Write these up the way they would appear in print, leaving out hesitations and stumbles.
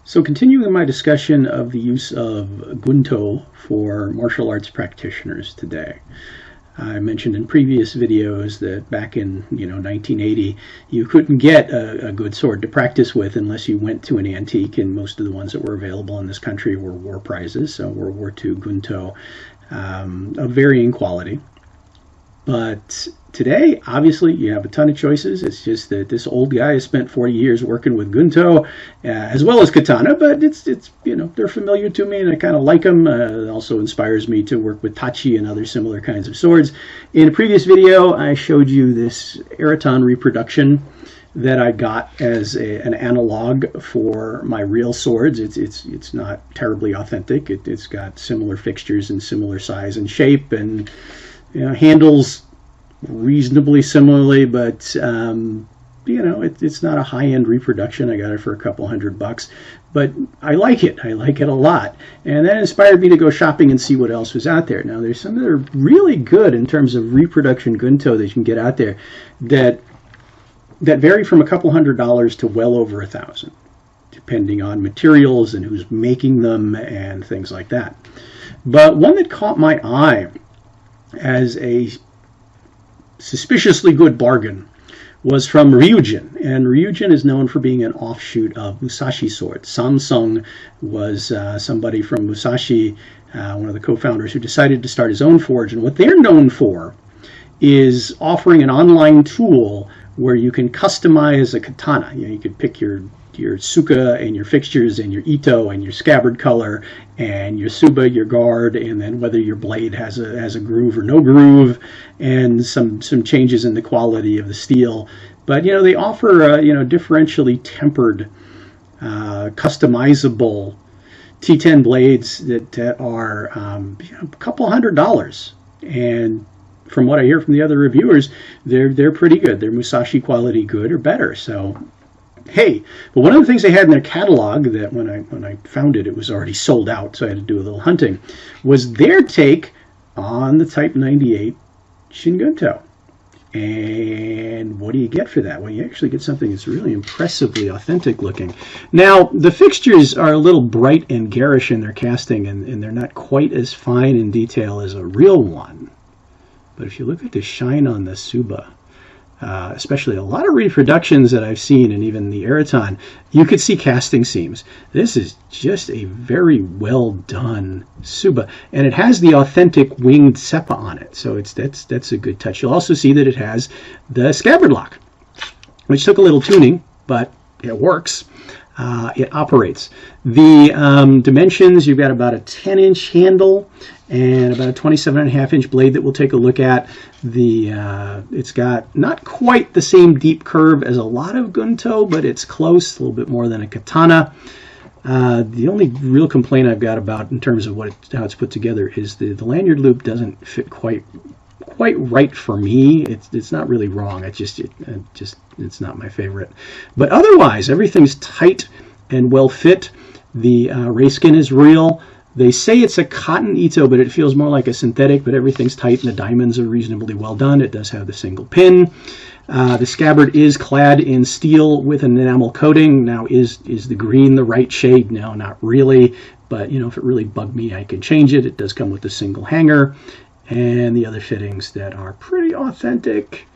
So continuing my discussion of the use of Gunto for martial arts practitioners today. I mentioned in previous videos that back in 1980 you couldn't get a good sword to practice with unless you went to an antique, and most of the ones that were available in this country were war prizes, so World War II Gunto of varying quality. But today, obviously, you have a ton of choices. It's just that this old guy has spent 40 years working with Gunto, as well as katana, but it's they're familiar to me, and I kind of like them. It also inspires me to work with tachi and other similar kinds of swords. In a previous video, I showed you this Eraton reproduction that I got as an analog for my real swords. It's not terribly authentic. It's got similar fixtures and similar size and shape, and handles reasonably similarly, but it's not a high-end reproduction. I got it for a couple $100, but I like it. I like it a lot, and that inspired me to go shopping and see what else was out there. Now, there's some that are really good in terms of reproduction Gunto that you can get out there that vary from a couple $100 to well over $1,000, depending on materials and who's making them and things like that. But one that caught my eye as a suspiciously good bargain was from Ryujin, and Ryujin is known for being an offshoot of Musashi Swords. Samsung was somebody from Musashi, one of the co-founders, who decided to start his own forge, and what they're known for is offering an online tool where you can customize a katana. You could pick your suka and your fixtures and your ito and your scabbard color and your suba, your guard, and then whether your blade has a groove or no groove, and some changes in the quality of the steel. But they offer differentially tempered, customizable T10 blades that are a couple $100, and from what I hear from the other reviewers, they're pretty good. They're Musashi quality good or better. So hey, but one of the things they had in their catalog that when I found it was already sold out, so I had to do a little hunting, was their take on the Type 98 Shin Gunto. And what do you get for that? Well, you actually get something that's really impressively authentic looking. Now, the fixtures are a little bright and garish in their casting, and they're not quite as fine in detail as a real one. But if you look at the shine on the Suba, especially a lot of reproductions that I've seen, and even the Eraton, you could see casting seams. This is just a very well done Suba, and it has the authentic winged seppa on it, so that's a good touch. You'll also see that it has the scabbard lock, which took a little tuning, but it works. It operates. The dimensions, you've got about a 10-inch handle and about a 27.5-inch blade that we'll take a look at. It's got not quite the same deep curve as a lot of Gunto, but it's close, a little bit more than a katana. The only real complaint I've got about in terms of how it's put together is the lanyard loop doesn't fit quite right for me. It's not really wrong. It's not my favorite. But otherwise, everything's tight and well fit. The ray skin is real. They say it's a cotton ito, but it feels more like a synthetic, but everything's tight and the diamonds are reasonably well done. It does have the single pin. The scabbard is clad in steel with an enamel coating. Now, is the green the right shade? No, not really. But, if it really bugged me, I can change it. It does come with a single hanger and the other fittings that are pretty authentic.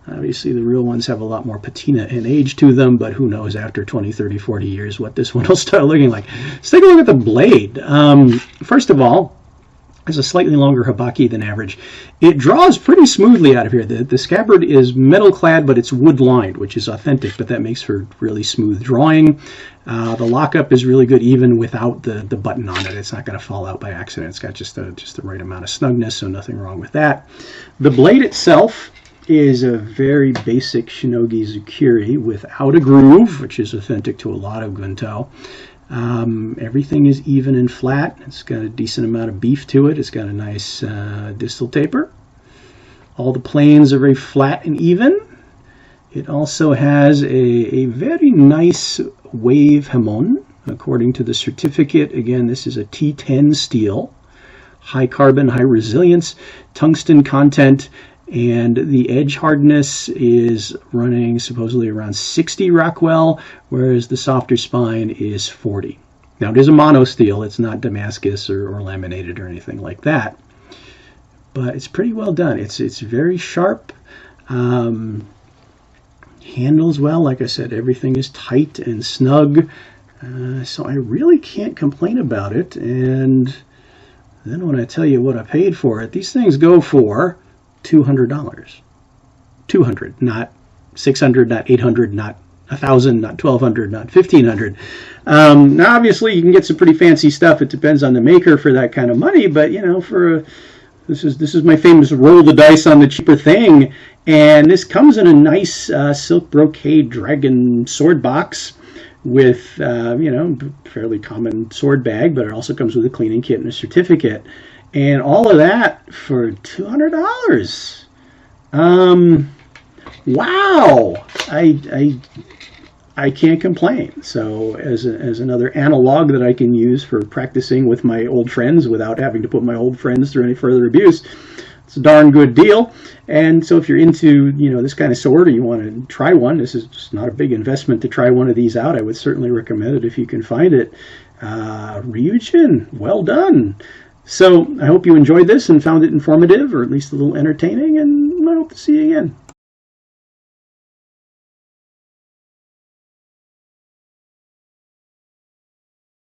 Obviously, the real ones have a lot more patina and age to them, but who knows after 20, 30, 40 years what this one will start looking like. Let's take a look at the blade. First of all, it's a slightly longer habaki than average. It draws pretty smoothly out of here. The scabbard is metal clad, but it's wood lined, which is authentic, but that makes for really smooth drawing. The lockup is really good even without the button on it. It's not going to fall out by accident. It's got just the right amount of snugness, so nothing wrong with that. The blade itself is a very basic Shinogi Zukiri without a groove, which is authentic to a lot of Gunto. Everything is even and flat. It's got a decent amount of beef to it. It's got a nice distal taper. All the planes are very flat and even. It also has a very nice wave hamon, according to the certificate. Again, this is a T10 steel, high carbon, high resilience, tungsten content, and the edge hardness is running supposedly around 60 Rockwell, whereas the softer spine is 40. Now it is a mono steel, it's not Damascus or laminated or anything like that, but it's pretty well done. It's very sharp, handles well. Like I said, everything is tight and snug, so I really can't complain about it. And then when I tell you what I paid for it, these things go for $200. 200, not 600, not 800, not 1,000, not 1,200, not 1,500. Now, obviously, you can get some pretty fancy stuff. It depends on the maker for that kind of money, but you know, this is my famous roll the dice on the cheaper thing, and this comes in a nice silk brocade dragon sword box with you know, fairly common sword bag, but it also comes with a cleaning kit and a certificate, and all of that for $200. Wow, I can't complain. So as another analog that I can use for practicing with my old friends without having to put my old friends through any further abuse, it's a darn good deal. And so if you're into, you know, this kind of sword, or you want to try one, this is just not a big investment to try one of these out. I would certainly recommend it if you can find it. Ryujin, well done. So I hope you enjoyed this and found it informative, or at least a little entertaining, and I hope to see you again.